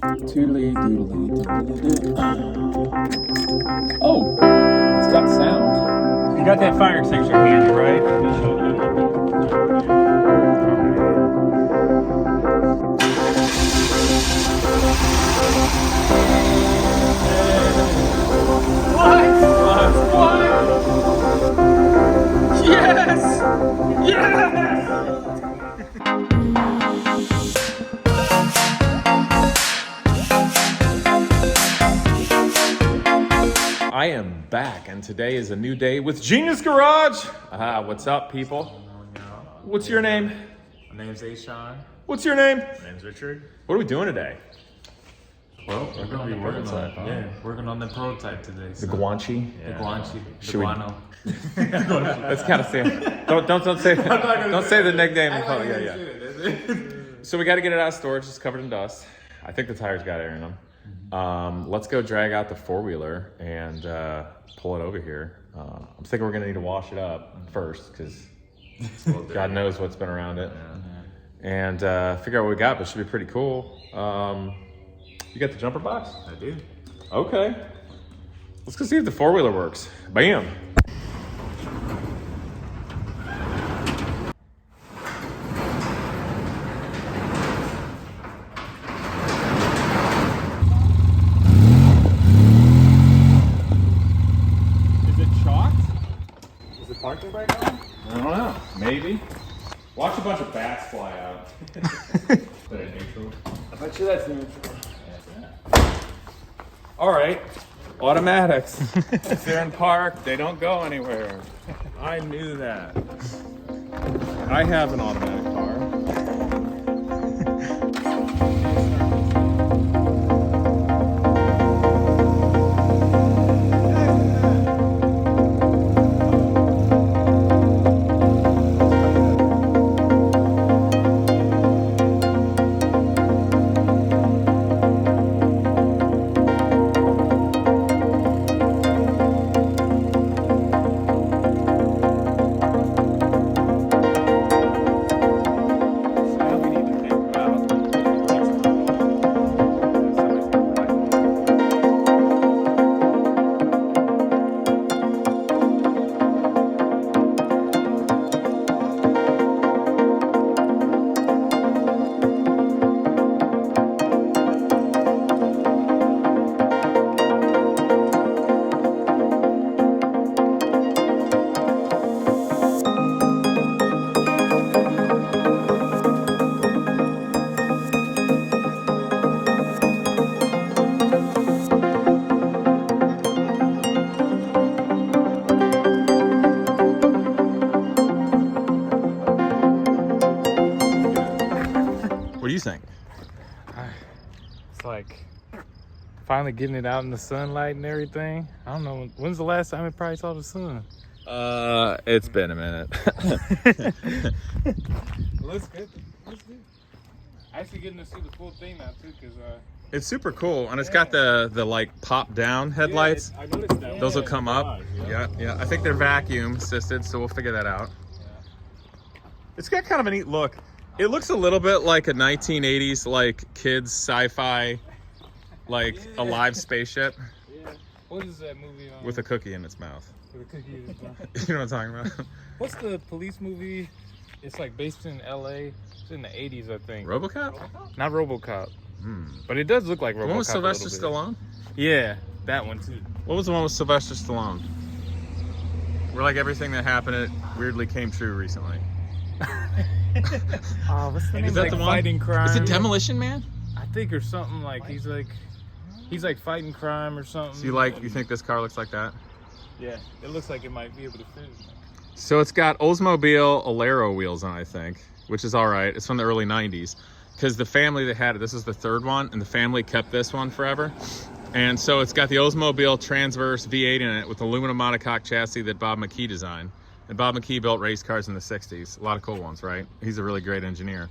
Toodly doodly doodly doo. Oh, it's got sound. You got that fire extinguisher handy, right? What? Yes! Yes! I am back, and today is a new day with Genius Garage. What's up, people? What's your name? My name's Ashawn. What's your name? My name's Richard. What are we doing today? Well, we're gonna be working on working on the prototype today. The Guanci. The Guanci. Should The we- guano. Let's kind of say. Don't say the nickname. Yeah. So we got to get it out of storage. It's covered in dust. I think the tires got air in them. Let's go drag out the four-wheeler and pull it over here. I'm thinking we're gonna need to wash it up first because God knows what's been around it, and figure out what we got. But it should be pretty cool. You got the jumper box? I do. Okay. Let's go see if the four-wheeler works. Bam. Parking brake on? I don't know. Maybe. Watch a bunch of bats fly out. But in neutral. I bet you that's neutral. All right. Automatics. If they're in park, they don't go anywhere. I knew that. I have an automatic car. What do you think? It's like finally getting it out in the sunlight and everything. I don't know, when's the last time it probably saw the sun? It's been a minute. Looks good. Actually getting to see the full thing now too, because It's super cool, and it's got the like pop down headlights. I noticed that. Those will come up. Yeah. I think they're vacuum assisted, so we'll figure that out. It's got kind of a neat look. It looks a little bit like a 1980s like kids sci-fi, like alive spaceship Yeah. What is that movie with a cookie in its mouth. with a cookie in his mouth? You know what I'm talking about? What's the police movie? It's like based in LA. It's in the 80s, I think. RoboCop? Not RoboCop. But it does look like RoboCop. The one with Sylvester a little Stallone? bit. Yeah, that one too. What was the one with Sylvester Stallone? Where like everything that happened, it weirdly came true recently. What's the name? Is that Like the one? fighting crime. Is it Demolition Man? I think or something like he's like fighting crime or something. So you think this car looks like that? Yeah, it looks like it might be able to fit. So it's got Oldsmobile Alero wheels on, I think, which is all right. It's from the early 90s. Because the family that had it, this is the third one, and the family kept this one forever. And so it's got the Oldsmobile Transverse V8 in it with aluminum monocoque chassis that Bob McKee designed. And Bob McKee built race cars in the 60s. A lot of cool ones, right? He's a really great engineer.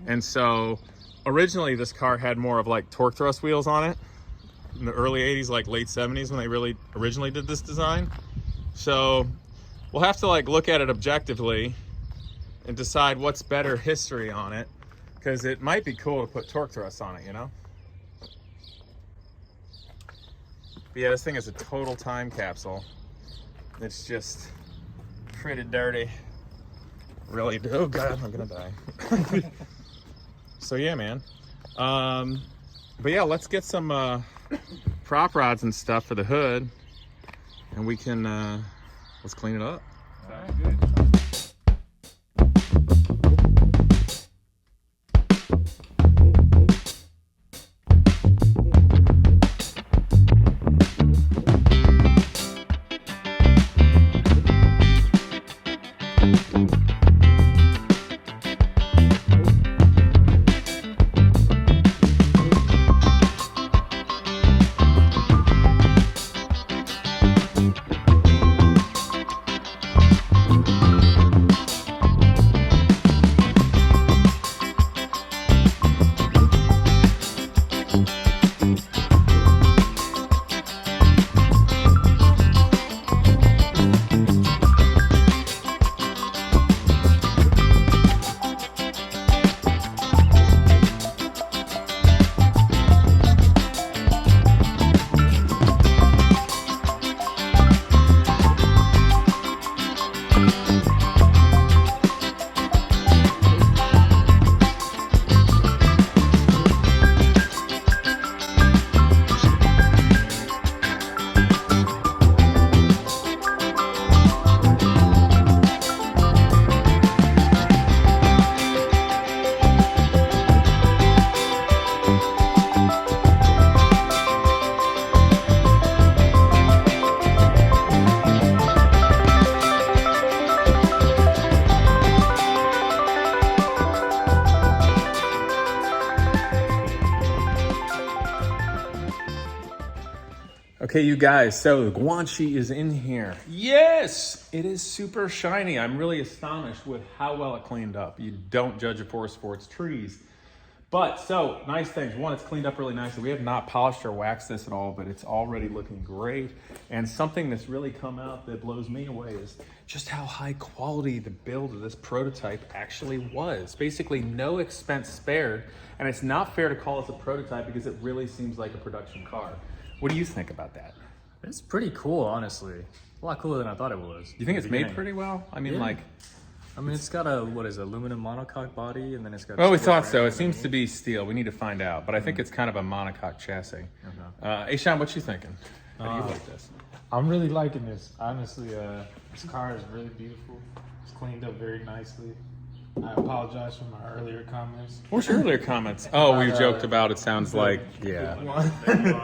And so originally this car had more of like torque thrust wheels on it in the early 80s, like late 70s when they really originally did this design. So we'll have to like look at it objectively and decide what's better history on it, because it might be cool to put torque thrust on it, you know? But yeah, this thing is a total time capsule. It's just pretty dirty. Really, oh God, I'm gonna die. So yeah, man. But yeah, let's get some prop rods and stuff for the hood, and we can let's clean it up. All right, good. Okay, you guys, so the Guanci is in here. Yes, it is super shiny. I'm really astonished with how well it cleaned up. You don't judge a forest for its trees. But, so, nice things. One, it's cleaned up really nicely. We have not polished or waxed this at all, but it's already looking great. And something that's really come out that blows me away is just how high quality the build of this prototype actually was. Basically, no expense spared. And it's not fair to call this a prototype because it really seems like a production car. What do you think about that? It's pretty cool, honestly. A lot cooler than I thought it was. Do you think it's made pretty well? I mean, Yeah. It's got a, aluminum monocoque body, and then it's got... Well, we thought so. It seems to be steel. We need to find out. But I think it's kind of a monocoque chassis. Ashan, what you thinking? How do you like this? I'm really liking this. Honestly, this car is really beautiful. It's cleaned up very nicely. I apologize for my earlier comments. What's your earlier comments? Oh, we joked about it sounds like, yeah.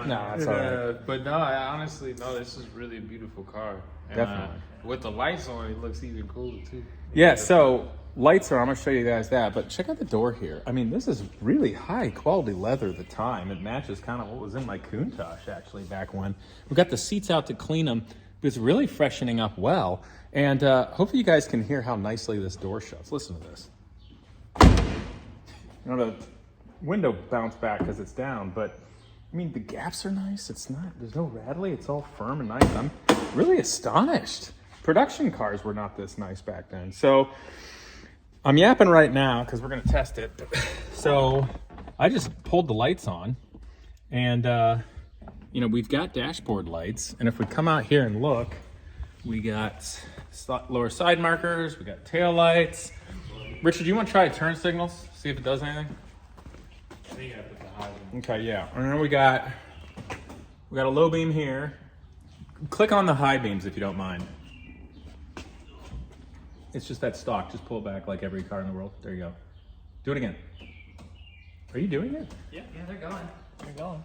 Nah, it's all right. But no, I honestly, no, this is really a beautiful car. And, Definitely. With the lights on, it looks even cooler too. Yeah, so lights are, I'm going to show you guys that, but check out the door here. I mean, this is really high quality leather at the time. It matches kind of what was in my Countach actually back when. We've got the seats out to clean them, but it's really freshening up well. And hopefully you guys can hear how nicely this door shuts. Listen to this. You know, the window bounced back because it's down, but I mean, the gaps are nice. It's not, there's no rattly. It's all firm and nice. I'm really astonished. Production cars were not this nice back then. So I'm yapping right now because we're going to test it. So I just pulled the lights on and, you know, we've got dashboard lights. And if we come out here and look, we got lower side markers. We got tail lights. Richard, you want to try turn signals? See if it does anything? Okay, yeah. And then we got a low beam here. Click on the high beams if you don't mind. It's just that stock. Just pull it back like every car in the world. There you go. Do it again. Are you doing it? Yeah, they're going. They're going.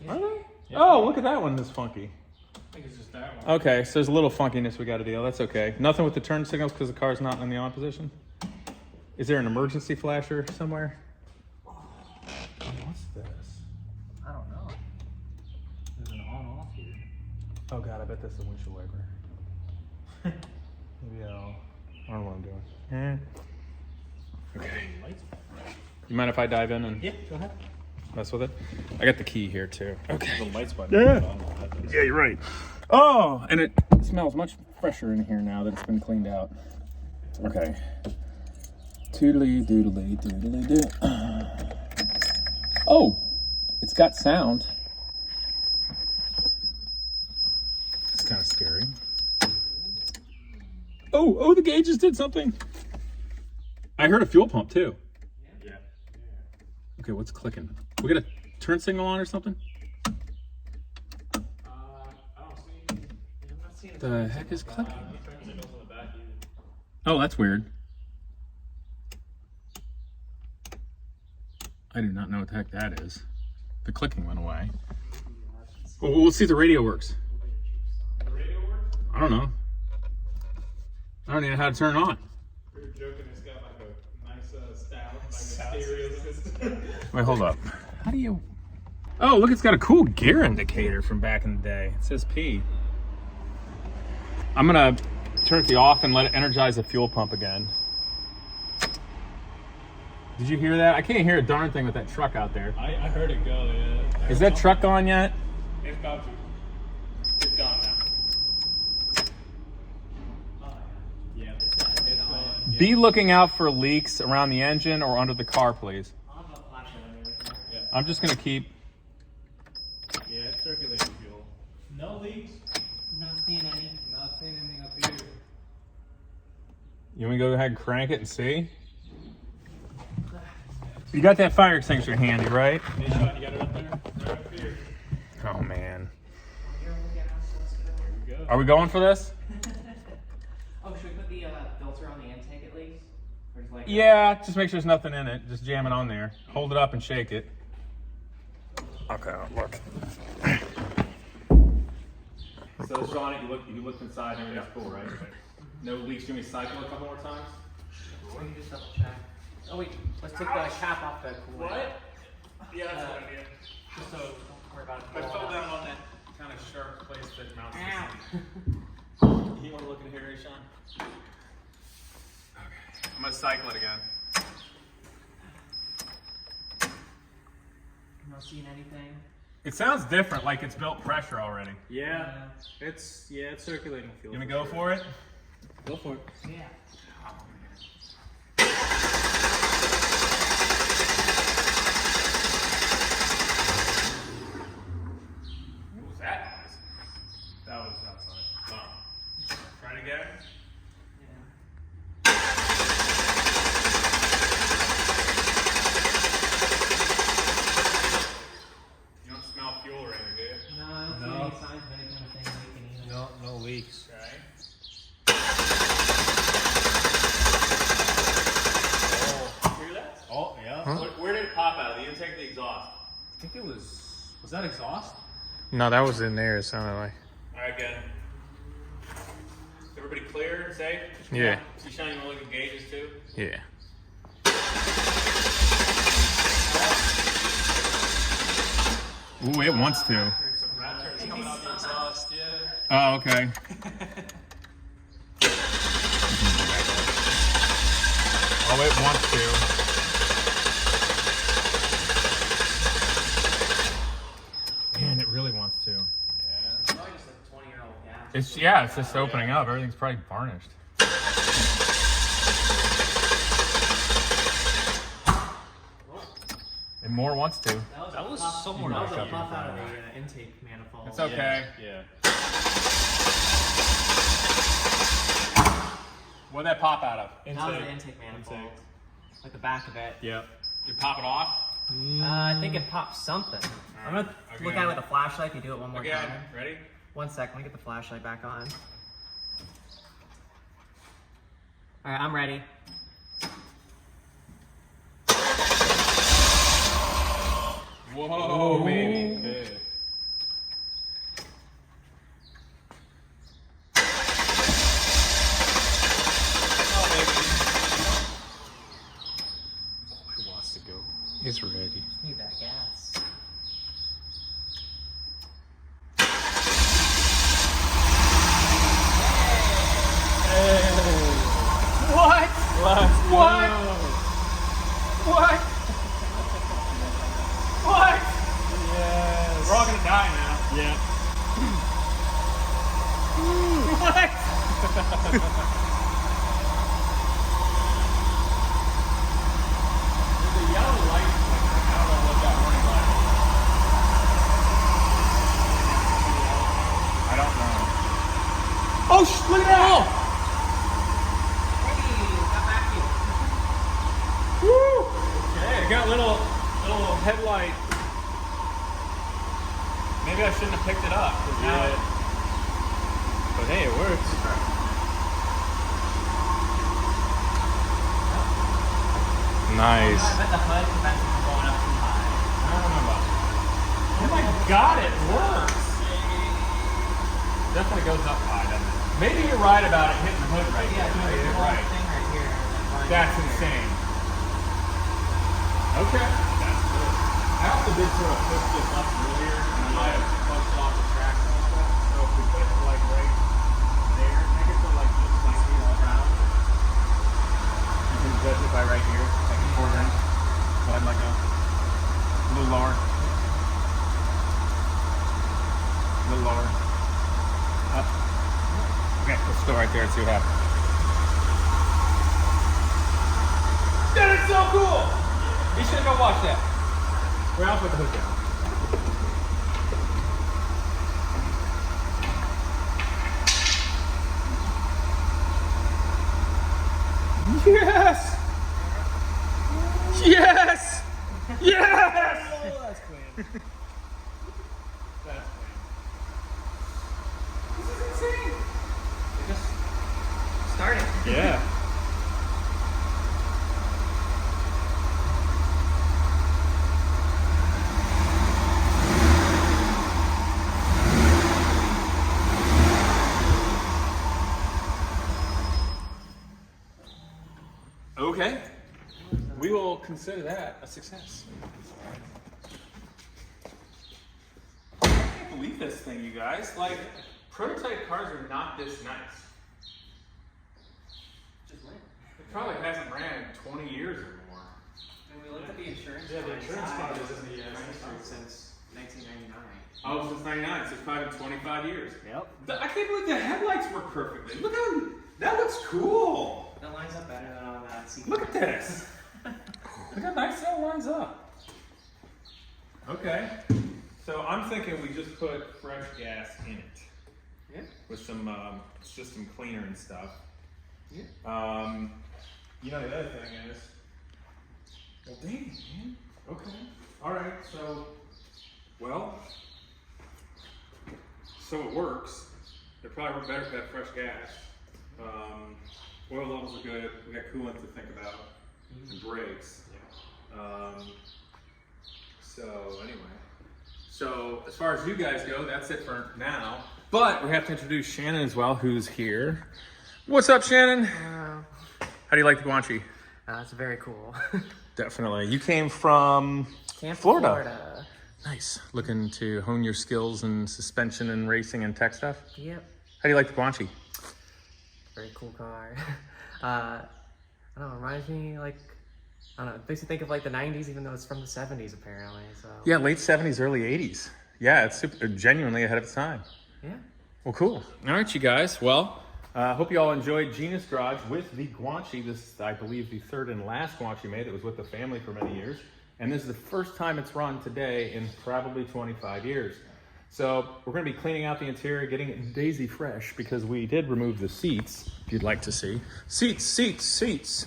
Are they? Yeah. Oh, look at that one. That's funky. I think it's just that one. Okay, so there's a little funkiness we got to deal. That's okay. Nothing with the turn signals because the car's not in the on position. Is there an emergency flasher somewhere? What's this? I don't know. There's an on-off here. Oh god, I bet that's the windshield wiper. Maybe I don't know what I'm doing. Okay. You mind if I dive in and Go ahead. mess with it? I got the key here too. Okay. The lights button. Yeah, you're right. Oh, and it smells much fresher in here now that it's been cleaned out. Okay. Toodly doodly doodly doo. Oh, it's got sound. kind of scary. Oh, the gauges did something. I heard a fuel pump too. Yeah. Okay, what's clicking? We got a turn signal on or something? I don't see. I'm not seeing. The heck is clicking? Turn signals on the back either. Oh, that's weird. I do not know what the heck that is. The clicking went away. Well, we'll see if the radio works. The radio works? I don't know. I don't even know how to turn it on. We were joking. It's got like a nice sound, like a stereo system. Wait, hold up. How do you... Oh, look, it's got a cool gear indicator from back in the day. It says P. I'm gonna turn it off and let it energize the fuel pump again. Did you hear that? I can't hear a darn thing with that truck out there. I heard it go, yeah. Is that truck gone yet? It's about to. It's gone now. Yeah, it's gone. Be looking out for leaks around the engine or under the car, please. I'll have a flashlight on everything. Yeah. I'm just gonna keep... Yeah, it's circulating fuel. No leaks. Not seeing any. Not seeing anything up here. You want me to go ahead and crank it and see? You got that fire extinguisher handy, right? Hey, Sean, you got it up there? Right up here. Oh, man. Here we go. So let's go. Here we go. Are we going for this? Oh, should we put the filter on the intake at least? Or just like Yeah, just make sure there's nothing in it. Just jam it on there. Hold it up and shake it. Okay, look. So, Sean, you looked inside and everything's cool, right? No leaks. Do you want me to cycle a couple more times? we can just double check. Oh wait, let's take the cap off the cooler. What? Yeah, that's a good idea. Just so don't worry about it. I fell down on that kind of sharp place that mounts this Ow. thing. You want to look in here, Sean? Okay. I'm going to cycle it again. I'm not seeing anything. It sounds different, like it's built pressure already. Yeah, it's circulating fuel. You want to go for it? Go for it. Yeah. What was that noise? That was outside. Oh. Try it again. You don't smell fuel or anything, do you? No, I don't see No. any signs of any kind of thing leaking either. No leaks. Okay. Hear that? Oh, yeah. Huh? Where did it pop out? The intake, the exhaust? I think it was that exhaust? No, that was in there. It sounded like. All right, again. Everybody clear and safe? Yeah. You showing you look at gauges too? Yeah. Ooh, it wants to. Some raptors coming out the exhaust, yeah. Oh, okay. Oh, it wants to. Man, it really wants to. It's probably just a 20-year-old gas. It's just opening up. Everything's probably varnished. And more wants to. That was puff- somewhere That was back a up puff in out of front the intake manifold. It's okay. Yeah. What'd that pop out of? That was the intake manifold. Intake. Like the back of it. Yep. You pop it off? I think it popped something. I'm gonna Okay. look at it with a flashlight if you do it one more Again, time. ready? 1 sec, let me get the flashlight back on. Alright, I'm ready. Whoa, baby. Okay. It wants to go. He's ready. Just need that gas. What? What? What? What? Yes. We're all gonna die now. Yeah. What? There's a yellow light. I don't know what that warning light is. I don't know. shouldn't have picked it up. But hey, it works. Nice. I bet the HUD prevents it from going up too high. I don't know about that. Oh my god, it works! Definitely goes up high, doesn't it? Maybe you're right about it hitting the hood right Yeah, there. there's a You're whole right. thing right here. That's insane. Okay. That's good. I also did sort of push this up earlier, and I might have pushed off the track a little bit. So if we put it like right there, make it so like just slightly around. You can judge it by right here, like a quarter inch. But I'm like a little lower. A little lower. Up. Okay, let's go right there and see what happens. That is so cool! You should go watch that. Where I'll put the hook down. Yes! Yes! Yes! Oh, that's clean. That's This is insane! It just started. Yeah. Okay. We will consider that a success. I can't believe this thing, you guys. Like, prototype cars are not this nice. Just went. It probably hasn't ran in 20 years or more. And we looked at the insurance. Yeah, the on insurance side. company doesn't It's need been it. registered since 1999. Oh, since 99, so it's probably been 25 years. Yep. I can't believe the headlights work perfectly. Look how, that looks cool. That lines up better than on that C. Look at this. Look how nice that lines up. Okay, so I'm thinking we just put fresh gas in it. Yeah. With some system cleaner and stuff. Yeah. You know, the other thing is, well, dang, man. Okay. All right. So, well, so it works. It probably worked better if it had fresh gas. Oil levels are good. We got coolant to think about. And brakes. So anyway. So as far as you guys go, that's it for now. But we have to introduce Shannon as well, who's here. What's up, Shannon? How do you like the Guanci? That's very cool. Definitely. You came from Tampa, Florida. Nice. Looking to hone your skills in suspension and racing and tech stuff? Yep. How do you like the Guanci? Very cool car. I don't know, reminds me like, I don't know, it makes me think of like the 90s, even though it's from the 70s apparently, so. Yeah, late 70s, early 80s. Yeah, it's super, genuinely ahead of its time. Yeah. Well, cool. All right, you guys. Well, hope you all enjoyed Gina's Garage with the Guanci. This is, I believe, the third and last Guanci made. It was with the family for many years. And this is the first time it's run today in probably 25 years. So we're going to be cleaning out the interior, getting it daisy fresh, because we did remove the seats, if you'd like to see. Seats, seats, seats.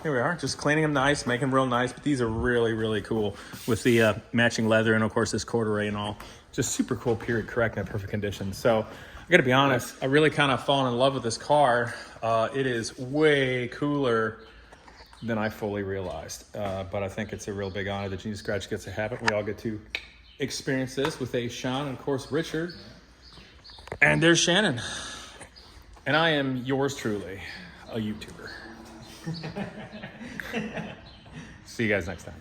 Here we are, just cleaning them nice, making them real nice. But these are really, really cool with the matching leather and, of course, this corduroy and all. Just super cool, period correct, and in perfect condition. So I got to be honest, I really kind of fallen in love with this car. It is way cooler than I fully realized. But I think it's a real big honor that Gina Scratch gets to have it. We all get to experience this with Sean and, of course, Richard. And there's Shannon. And I am yours truly, a YouTuber. See you guys next time.